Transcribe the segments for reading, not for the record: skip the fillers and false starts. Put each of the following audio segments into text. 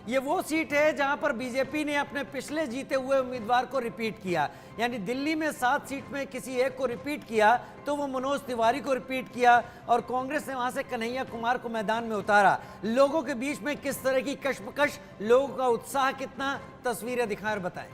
ये वो सीट है जहां पर बीजेपी ने अपने पिछले जीते हुए उम्मीदवार को रिपीट किया, यानी दिल्ली में 7 सीट में किसी एक को रिपीट किया तो वो मनोज तिवारी को रिपीट किया और कांग्रेस ने वहां से कन्हैया कुमार को मैदान में उतारा। लोगों के बीच में किस तरह की कशमकश, लोगों का उत्साह कितना, तस्वीरें दिखाएं और बताएं।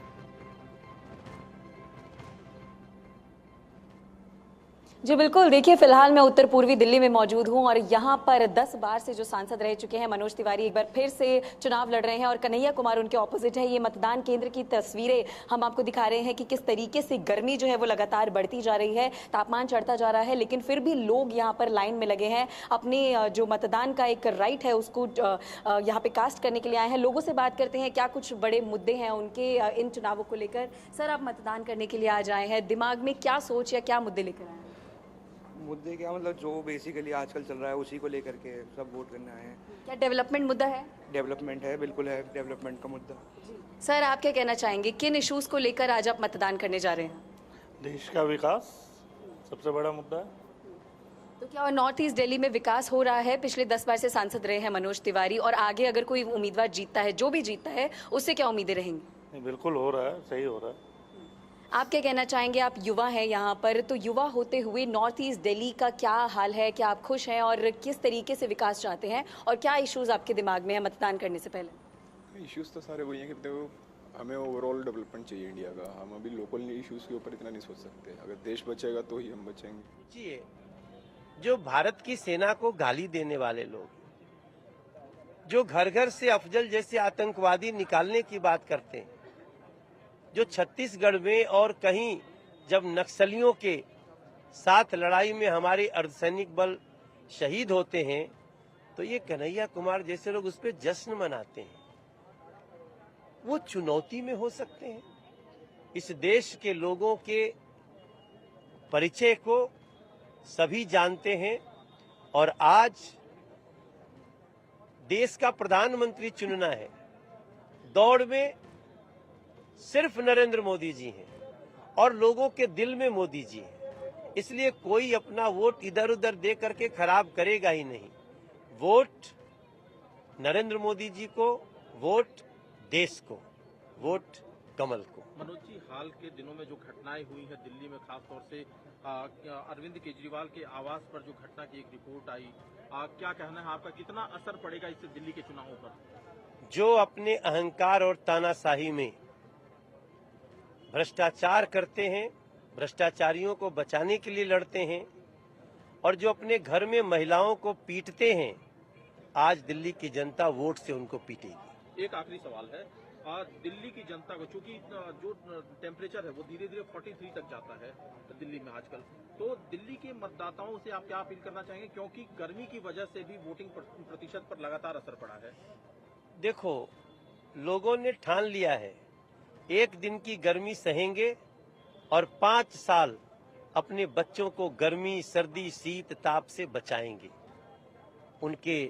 जी बिल्कुल, देखिए फिलहाल मैं उत्तर पूर्वी दिल्ली में मौजूद हूं और यहां पर 10 बार से जो सांसद रह चुके हैं मनोज तिवारी एक बार फिर से चुनाव लड़ रहे हैं और कन्हैया कुमार उनके ऑपोजिट है। ये मतदान केंद्र की तस्वीरें हम आपको दिखा रहे हैं कि किस तरीके से गर्मी जो है वो लगातार बढ़ती जा रही है, तापमान चढ़ता जा रहा है, लेकिन फिर भी लोग यहाँ पर लाइन में लगे हैं, अपने जो मतदान का एक राइट है उसको यहाँ पे कास्ट करने के लिए आए हैं। लोगों से बात करते हैं क्या कुछ बड़े मुद्दे हैं उनके इन चुनावों को लेकर। सर, आप मतदान करने के लिए आ जाए हैं, दिमाग में क्या सोच या क्या मुद्दे लेकर आए हैं? मुद्दे क्या, मतलब जो बेसिकली आजकल चल रहा है उसी को लेकर के सब वोट करने आए हैं। क्या डेवलपमेंट मुद्दा है? डेवलपमेंट है, बिल्कुल है डेवलपमेंट का मुद्दा। सर, आप क्या कहना चाहेंगे, किन इश्यूज को लेकर आज आप मतदान करने जा रहे हैं? देश का विकास सबसे बड़ा मुद्दा है। तो क्या नॉर्थ ईस्ट दिल्ली में विकास हो रहा है? पिछले 10 बार से सांसद रहे हैं मनोज तिवारी और आगे अगर कोई उम्मीदवार जीतता है, जो भी जीतता है, उससे क्या उम्मीदें रहेंगी? नहीं, बिल्कुल हो रहा है, सही हो रहा है। आप क्या कहना चाहेंगे, आप युवा हैं यहाँ पर, तो युवा होते हुए नॉर्थ ईस्ट दिल्ली का क्या हाल है, क्या आप खुश हैं और किस तरीके से विकास चाहते हैं और क्या इश्यूज आपके दिमाग में है मतदान करने से पहले? इश्यूज तो सारे वही हैं कि देखो, हमें ओवरऑल डेवलपमेंट चाहिए इंडिया का। हम अभी लोकल इश्यूज के ऊपर इतना नहीं सोच सकते। अगर देश बचेगा तो ही हम बचेंगे। जो भारत की सेना को गाली देने वाले लोग, जो घर घर से अफजल जैसे आतंकवादी निकालने की बात करते हैं, जो छत्तीसगढ़ में और कहीं जब नक्सलियों के साथ लड़ाई में हमारे अर्धसैनिक बल शहीद होते हैं, तो ये कन्हैया कुमार जैसे लोग उस पर जश्न मनाते हैं। वो चुनौती में हो सकते हैं। इस देश के लोगों के परिचय को सभी जानते हैं और आज देश का प्रधानमंत्री चुनना है। दौड़ में सिर्फ नरेंद्र मोदी जी हैं और लोगों के दिल में मोदी जी हैं, इसलिए कोई अपना वोट इधर उधर दे करके खराब करेगा ही नहीं। वोट नरेंद्र मोदी जी को, वोट देश को, वोट कमल को। मनोज जी, हाल के दिनों में जो घटनाएं हुई है दिल्ली में, खासतौर से अरविंद केजरीवाल के आवास पर जो घटना की एक रिपोर्ट आई, क्या कहना है आपका, कितना असर पड़ेगा इससे दिल्ली के चुनावों पर? जो अपने अहंकार और तानाशाही में भ्रष्टाचार करते हैं, भ्रष्टाचारियों को बचाने के लिए लड़ते हैं और जो अपने घर में महिलाओं को पीटते हैं, आज दिल्ली की जनता वोट से उनको पीटेगी। एक आखिरी सवाल है, दिल्ली की जनता को, चूंकि जो टेम्परेचर है वो धीरे धीरे 43 तक जाता है दिल्ली में आजकल, तो दिल्ली के मतदाताओं से आप क्या अपील करना चाहेंगे, क्योंकि गर्मी की वजह से भी वोटिंग प्रतिशत पर लगातार असर पड़ा है? देखो, लोगों ने ठान लिया है, एक दिन की गर्मी सहेंगे और 5 साल अपने बच्चों को गर्मी, सर्दी, शीत, ताप से बचाएंगे, उनके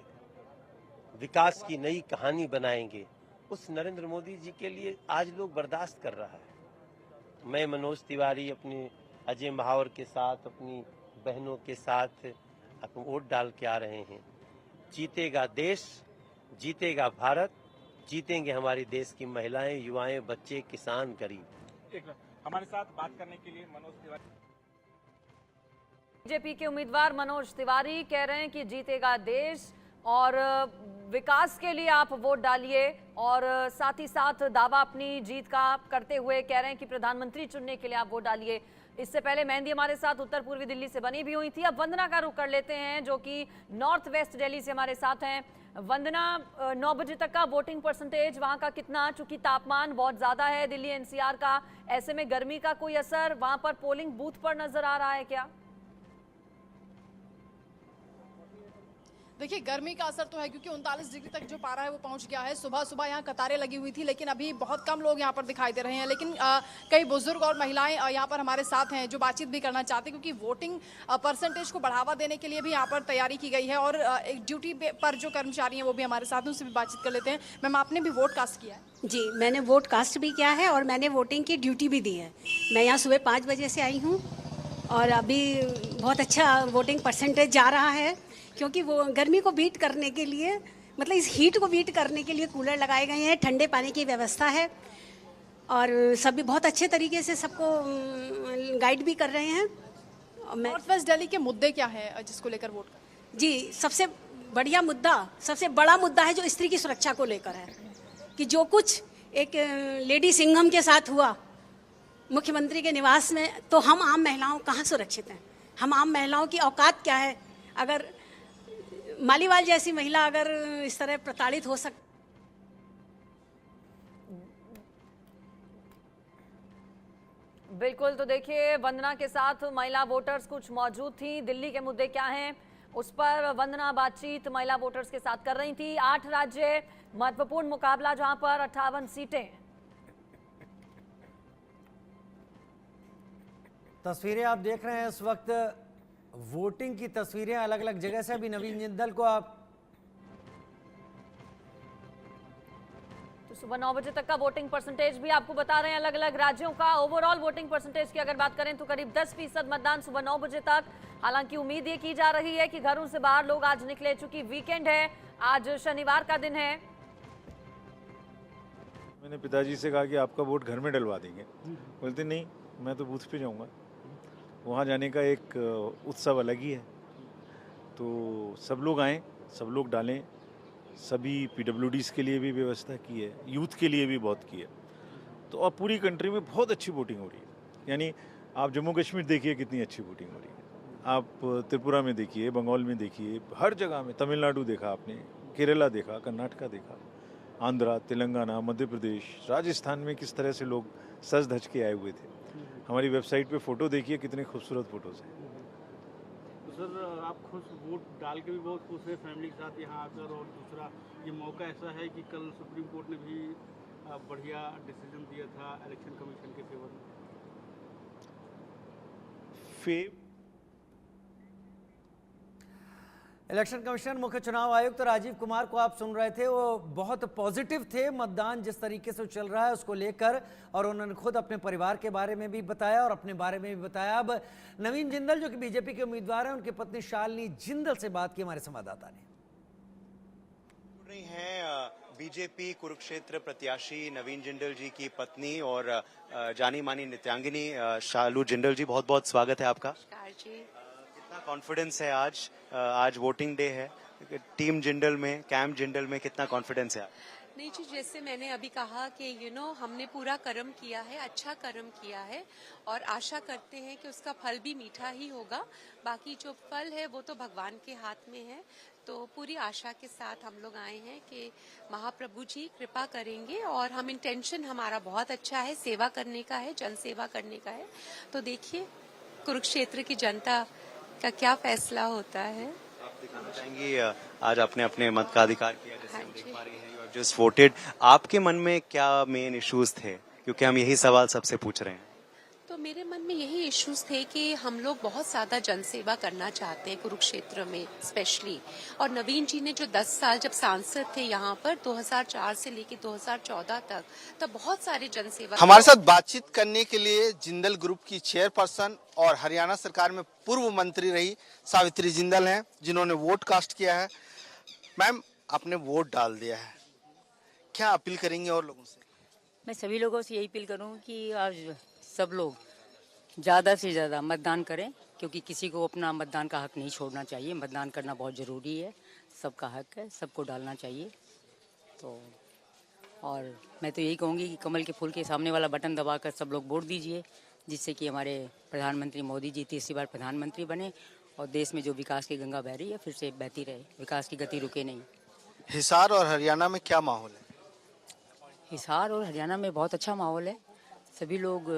विकास की नई कहानी बनाएंगे। उस नरेंद्र मोदी जी के लिए आज लोग बर्दाश्त कर रहा है। मैं मनोज तिवारी अपने अजय महावर के साथ, अपनी बहनों के साथ वोट डाल के आ रहे हैं। जीतेगा देश, जीतेगा भारत, जीतेंगे हमारे देश की महिलाएं, युवाएं, बच्चे, किसान, गरीब। हमारे साथ बात करने के लिए मनोज तिवारी। बीजेपी के उम्मीदवार मनोज तिवारी कह रहे हैं कि जीतेगा देश और विकास के लिए आप वोट डालिए और साथ ही साथ दावा अपनी जीत का करते हुए कह रहे हैं कि प्रधानमंत्री चुनने के लिए आप वोट डालिए। इससे पहले मेहंदी हमारे साथ उत्तर पूर्वी दिल्ली से बनी भी हुई थी। अब वंदना का रुख कर लेते हैं जो कि नॉर्थ वेस्ट दिल्ली से हमारे साथ हैं। वंदना, 9 बजे तक का वोटिंग परसेंटेज वहां का कितना? चूंकि तापमान बहुत ज्यादा है दिल्ली एनसीआर का, ऐसे में गर्मी का कोई असर वहां पर पोलिंग बूथ पर नजर आ रहा है क्या? देखिए, गर्मी का असर तो है क्योंकि 39 डिग्री तक जो पारा है वो पहुंच गया है। सुबह सुबह यहाँ कतारें लगी हुई थी, लेकिन अभी बहुत कम लोग यहाँ पर दिखाई दे रहे हैं। लेकिन कई बुजुर्ग और महिलाएं यहाँ पर हमारे साथ हैं जो बातचीत भी करना चाहते हैं, क्योंकि वोटिंग परसेंटेज को बढ़ावा देने के लिए भी यहाँ पर तैयारी की गई है। और एक ड्यूटी पर जो कर्मचारी हैं वो भी हमारे साथ हैं, उनसे भी बातचीत कर लेते हैं। मैम, आपने भी वोट कास्ट किया है? जी, मैंने वोट कास्ट भी किया है और मैंने वोटिंग की ड्यूटी भी दी है। मैं यहाँ सुबह 5 बजे से आई हूँ और अभी बहुत अच्छा वोटिंग परसेंटेज जा रहा है, क्योंकि वो गर्मी को बीट करने के लिए मतलब इस हीट को बीट करने के लिए कूलर लगाए गए हैं, ठंडे पानी की व्यवस्था है और सभी बहुत अच्छे तरीके से सबको गाइड भी कर रहे हैं। और मैं नॉर्थ वेस्ट दिल्ली के मुद्दे क्या है जिसको लेकर वोट कर? जी, सबसे बढ़िया मुद्दा, सबसे बड़ा मुद्दा है जो स्त्री की सुरक्षा को लेकर है कि जो कुछ एक लेडी सिंघम के साथ हुआ मुख्यमंत्री के निवास में, तो हम आम महिलाओं कहाँ सुरक्षित हैं? हम आम महिलाओं की औकात क्या है? अगर मालीवाल जैसी महिला अगर इस तरह प्रताड़ित हो सक बिल्कुल, तो देखिए वंदना के साथ महिला वोटर्स कुछ मौजूद थी। दिल्ली के मुद्दे क्या हैं उस पर वंदना बातचीत महिला वोटर्स के साथ कर रही थी। 8 राज्य, महत्वपूर्ण मुकाबला जहां पर 58 सीटें। तस्वीरें आप देख रहे हैं इस वक्त, वोटिंग की तस्वीरें अलग अलग जगह से। अभी नवीन जिंदल को आप तो सुबह 9 बजे तक का वोटिंग परसेंटेज भी आपको बता रहे हैं अलग अलग राज्यों का। ओवरऑल वोटिंग परसेंटेज की अगर बात करें तो करीब 10% मतदान सुबह 9 बजे तक। हालांकि उम्मीद ये की जा रही है कि घरों से बाहर लोग आज निकले, चूंकि वीकेंड है, आज शनिवार का दिन है। मैंने पिताजी से कहा कि आपका वोट घर में डलवा देंगे। बोलते नहीं, मैं तो बूथ पे जाऊंगा। वहाँ जाने का एक उत्सव अलग ही है। तो सब लोग आएँ, सब लोग डालें। सभी पीडब्ल्यूडीज़ के लिए भी व्यवस्था की है, यूथ के लिए भी बहुत की है। तो अब पूरी कंट्री में बहुत अच्छी वोटिंग हो रही है। यानी आप जम्मू कश्मीर देखिए कितनी अच्छी वोटिंग हो रही है, आप त्रिपुरा में देखिए, बंगाल में देखिए, हर जगह में। तमिलनाडु देखा आपने, केरला देखा, कर्नाटका देखा, आंध्रा, तेलंगाना, मध्य प्रदेश, राजस्थान में किस तरह से लोग सज धज के आए हुए थे। हमारी वेबसाइट पे फ़ोटो देखिए, कितने खूबसूरत फ़ोटोज़ हैं। तो सर आप खुश वोट डाल के भी बहुत खुश है फैमिली के साथ यहाँ आकर, और दूसरा ये मौका ऐसा है कि कल सुप्रीम कोर्ट ने भी बढ़िया डिसीजन दिया था इलेक्शन कमीशन के फेवर में। इलेक्शन कमिश्नर मुख्य चुनाव आयुक्त राजीव कुमार को आप सुन रहे थे, वो बहुत पॉजिटिव थे मतदान जिस तरीके से चल रहा है उसको लेकर, और उन्होंने खुद अपने परिवार के बारे में भी बताया और अपने बारे में भी बताया। अब नवीन जिंदल जो कि बीजेपी के उम्मीदवार हैं, उनकी पत्नी शालिनी जिंदल से बात की हमारे संवाददाता ने। रही हैं बीजेपी कुरुक्षेत्र प्रत्याशी नवीन जिंदल जी की पत्नी और जानी मानी नृत्यांगिनी शालू जिंदल जी, बहुत बहुत स्वागत है आपका। कितना कॉन्फिडेंस है आज वोटिंग डे है, टीम जिंदल में, कैंप जिंदल में कितना कॉन्फिडेंस है? नहीं जी, जैसे मैंने अभी कहा कि हमने पूरा कर्म किया है, अच्छा कर्म किया है, और आशा करते हैं कि उसका फल भी मीठा ही होगा। बाकी जो फल है वो तो भगवान के हाथ में है। तो पूरी आशा के साथ हम लोग आए हैं कि महाप्रभु जी कृपा करेंगे, और हम इंटेंशन हमारा बहुत अच्छा है, सेवा करने का है, जन सेवा करने का है। तो देखिए कुरुक्षेत्र की जनता का क्या फैसला होता है। आप दिखाना चाहेंगी आज आपने अपने मत का अधिकार किया, जैसे हम देख पा रहे हैं, यू हैव जस्ट वोटेड। आपके मन में क्या मेन इश्यूज थे, क्योंकि हम यही सवाल सबसे पूछ रहे हैं? तो मेरे मन में यही इश्यूज थे कि हम लोग बहुत ज्यादा जनसेवा करना चाहते हैं कुरुक्षेत्र में स्पेशली, और नवीन जी ने जो 10 साल जब सांसद थे यहाँ पर 2004 से लेकर 2014 तक, तब बहुत सारे जनसेवा। हमारे साथ बातचीत करने के लिए जिंदल ग्रुप की चेयरपर्सन और हरियाणा सरकार में पूर्व मंत्री रही सावित्री जिंदल हैं, जिन्होंने वोट कास्ट किया है। मैम, आपने वोट डाल दिया है, क्या अपील करेंगे और लोगों से? मैं सभी लोगों से यही अपील करूँ कि आज सब लोग ज़्यादा से ज़्यादा मतदान करें, क्योंकि किसी को अपना मतदान का हक नहीं छोड़ना चाहिए। मतदान करना बहुत ज़रूरी है, सबका हक है, सबको डालना चाहिए। तो और मैं तो यही कहूँगी कि कमल के फूल के सामने वाला बटन दबाकर सब लोग वोट दीजिए, जिससे कि हमारे प्रधानमंत्री मोदी जी तीसरी बार प्रधानमंत्री बने, और देश में जो विकास की गंगा बह रही है फिर से बहती रहे, विकास की गति रुके नहीं। हिसार और हरियाणा में क्या माहौल है? हिसार और हरियाणा में बहुत अच्छा माहौल है। सभी लोग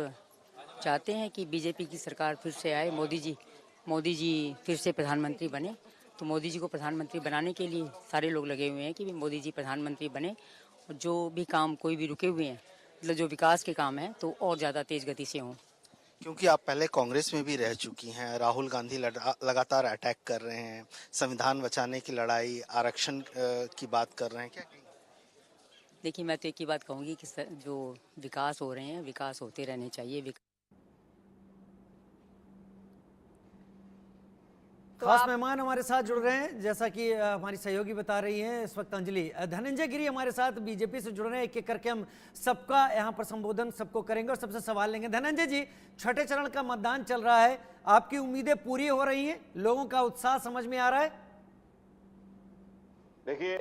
चाहते हैं कि बीजेपी की सरकार फिर से आए, मोदी जी फिर से प्रधानमंत्री बने। तो मोदी जी को प्रधानमंत्री बनाने के लिए सारे लोग लगे हुए हैं कि मोदी जी प्रधानमंत्री बने, और जो भी काम कोई भी रुके हुए हैं, मतलब जो विकास के काम हैं, तो और ज़्यादा तेज गति से हों। क्योंकि आप पहले कांग्रेस में भी रह चुकी हैं, राहुल गांधी लगातार अटैक कर रहे हैं, संविधान बचाने की लड़ाई, आरक्षण की बात कर रहे हैं, क्या कहेंगे? देखिए, मैं तो एक ही बात कहूँगी कि जो विकास हो रहे हैं, विकास होते रहने चाहिए। तो खास आप मेहमान हमारे साथ जुड़ रहे हैं, जैसा कि हमारी सहयोगी बता रही हैं इस वक्त अंजलि। धनंजय गिरी हमारे साथ बीजेपी से जुड़ रहे हैं। एक एक करके हम सबका यहाँ पर संबोधन सबको करेंगे और सबसे सवाल लेंगे। धनंजय जी, छठे चरण का मतदान चल रहा है, आपकी उम्मीदें पूरी हो रही हैं? लोगों का उत्साह समझ में आ रहा है? देखिए,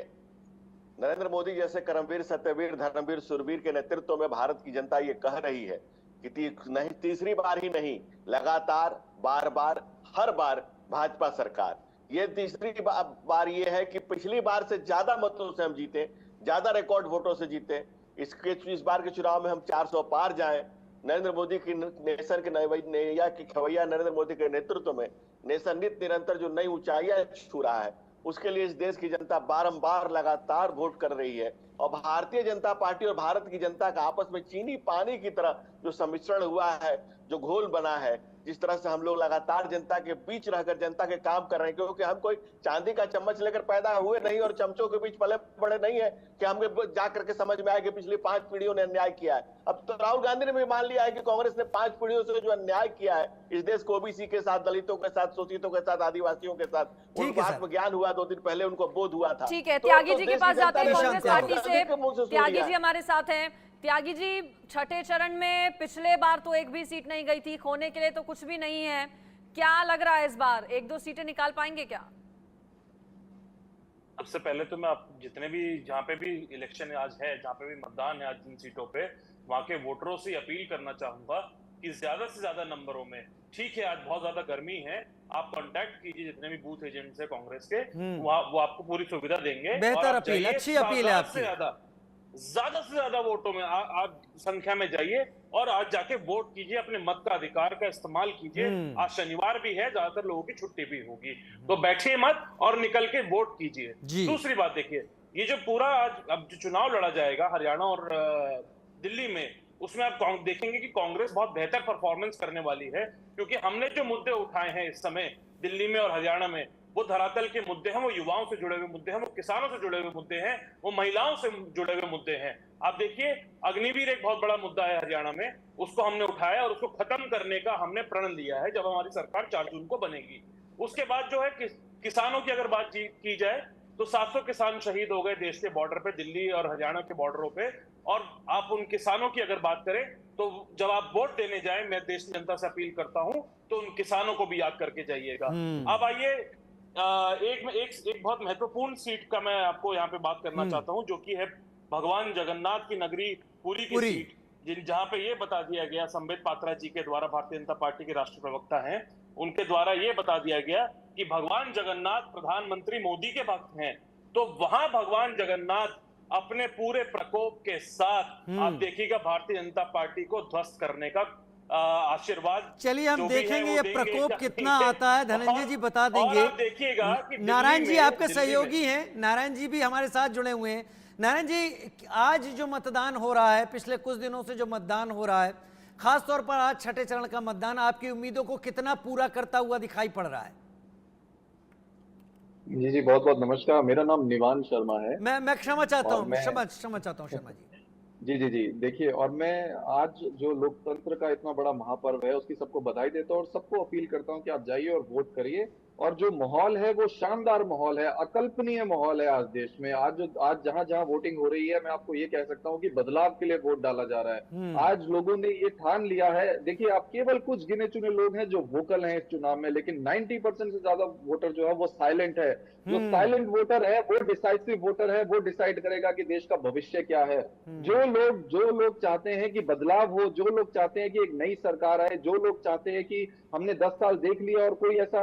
नरेंद्र मोदी जैसे कर्मवीर, सत्यवीर, धर्मवीर, सुरवीर के नेतृत्व में भारत की जनता ये कह रही है कि नहीं, तीसरी बार ही नहीं, लगातार बार बार हर बार भाजपा सरकार। ये तीसरी बार ये है कि पिछली बार से ज्यादा मतों से हम जीते, ज्यादा रिकॉर्ड वोटों से जीते। इस बार के चुनाव में हम 400 पार जाएं। नरेंद्र मोदी की नेशन के नैया की खवैया नरेंद्र मोदी के नेतृत्व में नेशन निरंतर जो नई ऊंचाइयां छू रहा है, उसके लिए इस देश की जनता बारंबार लगातार वोट कर रही है। और भारतीय जनता पार्टी और भारत की जनता का आपस में चीनी पानी की तरह जो सम्मिश्रण हुआ है, जो घोल बना है, जिस तरह से हम लोग लगातार जनता के बीच रहकर जनता के काम कर रहे हैं, क्योंकि हम कोई चांदी का चम्मच लेकर पैदा हुए नहीं और चमचों के बीच पले बड़े नहीं है कि हमें जा करके समझ में आए कि पिछली 5 पीढ़ियों ने अन्याय किया है। अब तो राहुल गांधी ने भी मान लिया है कि कांग्रेस ने 5 पीढ़ियों से जो अन्याय किया है इस देश को, ओबीसी के साथ, दलितों के साथ, शोषितों के साथ, आदिवासियों के साथ, उनको आत्मज्ञान हुआ, 2 दिन पहले उनको बोध हुआ था। ठीक है, त्यागी जी के पास जाते हैं कांग्रेस पार्टी से। त्यागी जी हमारे साथ हैं। त्यागी जी, छठे चरण में पिछले बार तो एक भी सीट नहीं गई थी, खोने के लिए तो कुछ भी नहीं है, क्या लग रहा है इस बार 1-2 सीटें निकाल पाएंगे क्या? सबसे पहले तो मैं आप जितने भी, जहाँ पे भी इलेक्शन आज है, जहाँ पे भी मतदान है आज जिन सीटों पे, वहां के वोटरों से अपील करना चाहूंगा कि ज्यादा से ज्यादा नंबरों में, ठीक है आज बहुत ज्यादा गर्मी है, आप कांटेक्ट कीजिए जितने भी बूथ एजेंट्स है कांग्रेस के, वो आपको पूरी सुविधा देंगे। बेहतर अपील, अच्छी अपील है आपकी। ज्यादा से ज्यादा वोटों में आप संख्या में जाइए और आज जाके वोट कीजिए, अपने मत का अधिकार का इस्तेमाल कीजिए। आज शनिवार भी है, ज्यादातर लोगों की छुट्टी भी होगी, तो बैठिए मत और निकल के वोट कीजिए। दूसरी बात देखिए, ये जो पूरा आज अब जो चुनाव लड़ा जाएगा हरियाणा और दिल्ली में, उसमें आप देखेंगे कि कांग्रेस बहुत बेहतर परफॉर्मेंस करने वाली है, क्योंकि हमने जो मुद्दे उठाए हैं इस समय दिल्ली में और हरियाणा में, वो धरातल के मुद्दे हैं, वो युवाओं से जुड़े हुए मुद्दे हैं, वो किसानों से जुड़े हुए मुद्दे हैं, वो महिलाओं से जुड़े हुए मुद्दे हैं। आप देखिए, अग्निवीर एक बहुत बड़ा मुद्दा है हरियाणा में, उसको हमने उठाया और उसको खत्म करने का हमने प्रण लिया है जब हमारी सरकार 4 जून को बनेगी। उसके बाद जो है किसानों की अगर बात की जाए तो 700 किसान शहीद हो गए देश के बॉर्डर पे, दिल्ली और हरियाणा के बॉर्डरों पे। और आप उन किसानों की अगर बात करें तो जब आप वोट देने जाएं, मैं देश की जनता से अपील करता हूं तो उन किसानों को भी याद करके जाइएगा। अब आइए एक बहुत महत्वपूर्ण सीट का मैं आपको यहाँ पे बात करना चाहता हूँ, जो कि है भगवान जगन्नाथ की नगरी पुरी की सीट, जहाँ पे ये बता दिया गया संबित पात्रा जी के द्वारा, भारतीय जनता पार्टी के राष्ट्रीय प्रवक्ता हैं, उनके द्वारा ये बता दिया गया कि भगवान जगन्नाथ प्रधानमंत्री मोदी के भक्त हैं, तो वहां भगवान जगन्नाथ अपने पूरे प्रकोप के साथ आप देखिएगा भारतीय जनता पार्टी को ध्वस्त करने का आशीर्वाद। चलिए हम देखेंगे ये प्रकोप कितना आता है। धनंजय जी बता देंगे। देखिएगा नारायण जी आपके सहयोगी हैं, नारायण जी भी हमारे साथ जुड़े हुए हैं। नारायण जी, आज जो मतदान हो रहा है, पिछले कुछ दिनों से जो मतदान हो रहा है, खासतौर पर आज छठे चरण का मतदान आपकी उम्मीदों को कितना पूरा करता हुआ दिखाई पड़ रहा है? जी बहुत बहुत नमस्कार, मेरा नाम निवान शर्मा है। मैं क्षमा चाहता हूँ, क्षमा चाहता हूँ शर्मा जी। जी देखिए, और मैं आज जो लोकतंत्र का इतना बड़ा महापर्व है उसकी सबको बधाई देता हूँ और सबको अपील करता हूँ कि आप जाइए और वोट करिए। और जो माहौल है वो शानदार माहौल है, अकल्पनीय माहौल है आज देश में। आज जहां जहां वोटिंग हो रही है, मैं आपको ये कह सकता हूँ कि बदलाव के लिए वोट डाला जा रहा है। आज लोगों ने ये ठान लिया है। देखिए, आप केवल कुछ गिने चुने लोग हैं जो वोकल हैं इस चुनाव में, लेकिन 90% से ज्यादा वोटर जो है वो साइलेंट है। जो साइलेंट वोटर है वो डिसाइसिव वोटर है, वो डिसाइड करेगा कि देश का भविष्य क्या है। जो लोग चाहते हैं कि बदलाव हो, जो लोग चाहते हैं कि एक नई सरकार आए, जो लोग चाहते हैं कि हमने 10 साल देख लिया और कोई ऐसा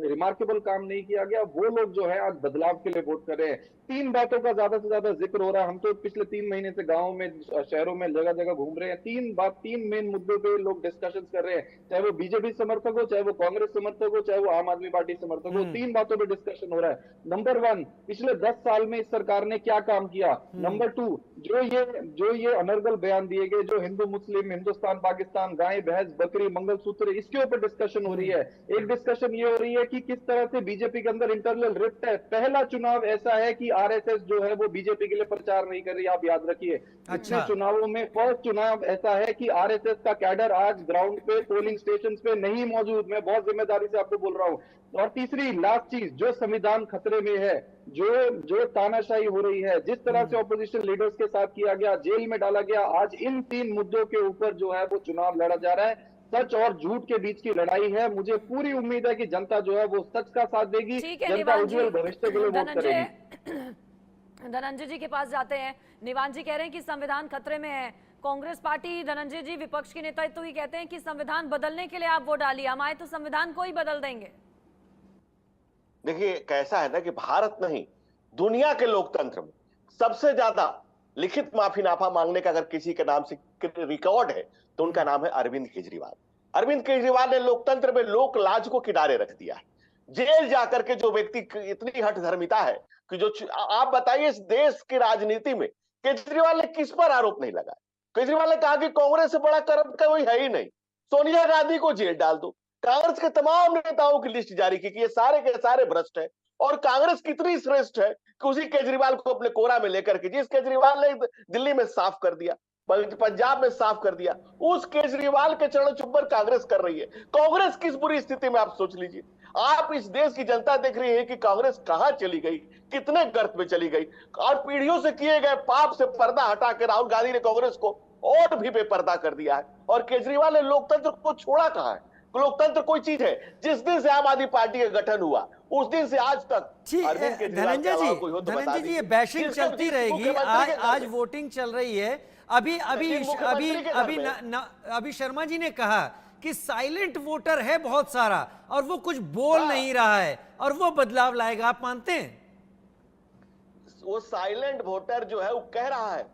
रिमार्केबल काम नहीं किया गया, वो लोग जो है आज बदलाव के लिए वोट कर रहे हैं। 3 बातों का ज्यादा से ज्यादा जिक्र हो रहा है। हम तो पिछले 3 महीने से गाँव में, शहरों में जगह जगह घूम रहे हैं। 3 मेन मुद्दों पे लोग डिस्कशन कर रहे हैं, चाहे वो बीजेपी समर्थक हो, चाहे वो कांग्रेस समर्थक हो, चाहे वो आम आदमी पार्टी समर्थक हो। 3 बातों पे डिस्कशन हो रहा है। नंबर 1, पिछले 10 साल में इस सरकार ने क्या काम किया। नंबर 2, जो ये अनर्गल बयान दिए गए, जो हिंदू मुस्लिम, हिंदुस्तान पाकिस्तान, गाय भैंस बकरी मंगलसूत्र, इसके ऊपर डिस्कशन हो रही है। एक डिस्कशन ये हो रही है कि किस तरह से बीजेपी के अंदर इंटरनल रिफ्ट है। पहला चुनाव ऐसा है कि आरएसएस जो है वो बीजेपी के लिए प्रचार नहीं कर रही, आप याद रखिए। इतने चुनावों में फर्स्ट चुनाव ऐसा है कि आरएसएस का कैडर आज ग्राउंड पे पोलिंग स्टेशन पे नहीं मौजूद। मैं बहुत जिम्मेदारी से आपको बोल रहा हूँ। और तीसरी लास्ट चीज, जो संविधान खतरे में है, जो तानाशाही हो रही है, जिस तरह से ऑपोजिशन लीडर्स के साथ किया गया, जेल में डाला गया, आज इन 3 मुद्दों के ऊपर जो है वो चुनाव लड़ा जा रहा है। सच और झूठ के बीच की लड़ाई है। मुझे पूरी उम्मीद है कि जनता जो है वो सच का साथ देगी, जनता उज्जवल भविष्य के लिए वोट करेगी। धनंजय जी के पास जाते हैं। निवान जी कह रहे हैं कि संविधान खतरे में है। कांग्रेस पार्टी, धनंजय जी विपक्ष के नेता तो ही कहते हैं कि संविधान बदलने के लिए आप वोट डालिए, हम आए तो संविधान को ही बदल देंगे। देखिए कैसा है ना कि भारत नहीं, दुनिया के लोकतंत्र में सबसे ज्यादा लिखित माफीनामा मांगने का अगर किसी के नाम से रिकॉर्ड है तो उनका नाम है अरविंद केजरीवाल। अरविंद केजरीवाल ने लोकतंत्र में लोक लाज को किनारे रख दिया है। जेल जाकर के जो व्यक्ति इतनी हठधर्मिता है कि जो आप बताइए इस देश की राजनीति में केजरीवाल ने किस पर आरोप नहीं लगाया। केजरीवाल ने कहा कि कांग्रेस से बड़ा करप्ट कोई है ही नहीं, सोनिया गांधी को जेल डाल दो। कांग्रेस के तमाम नेताओं की लिस्ट जारी की कि ये सारे के सारे भ्रष्ट है। और कांग्रेस कितनी श्रेष्ठ है कि उसी केजरीवाल को अपने कोरा में लेकर के, जिस केजरीवाल ने दिल्ली में साफ कर दिया, पंजाब में साफ कर दिया, उस केजरीवाल के चरण चुम्बन कांग्रेस कर रही है। कांग्रेस किस बुरी स्थिति में आप सोच लीजिए। आप इस देश की जनता देख रही है कि कांग्रेस कहां चली गई, कितने गर्त में चली गई। और पीढ़ियों से किए गए पाप से पर्दा हटा के राहुल गांधी ने कांग्रेस को और भी बेपर्दा कर दिया है। और केजरीवाल ने लोकतंत्र को छोड़ा कहां है। लोकतंत्र कोई चीज है, जिस दिन से आम आदमी पार्टी का गठन हुआ उस दिन से आज तक धनंजय जी ये बैशिंग चलती रहेगी। आज वोटिंग चल रही है। अभी शर्मा जी ने कहा कि साइलेंट वोटर है बहुत सारा और वो कुछ बोल नहीं रहा है और वो बदलाव लाएगा, आप मानते हैं? वो साइलेंट वोटर जो है वो कह रहा है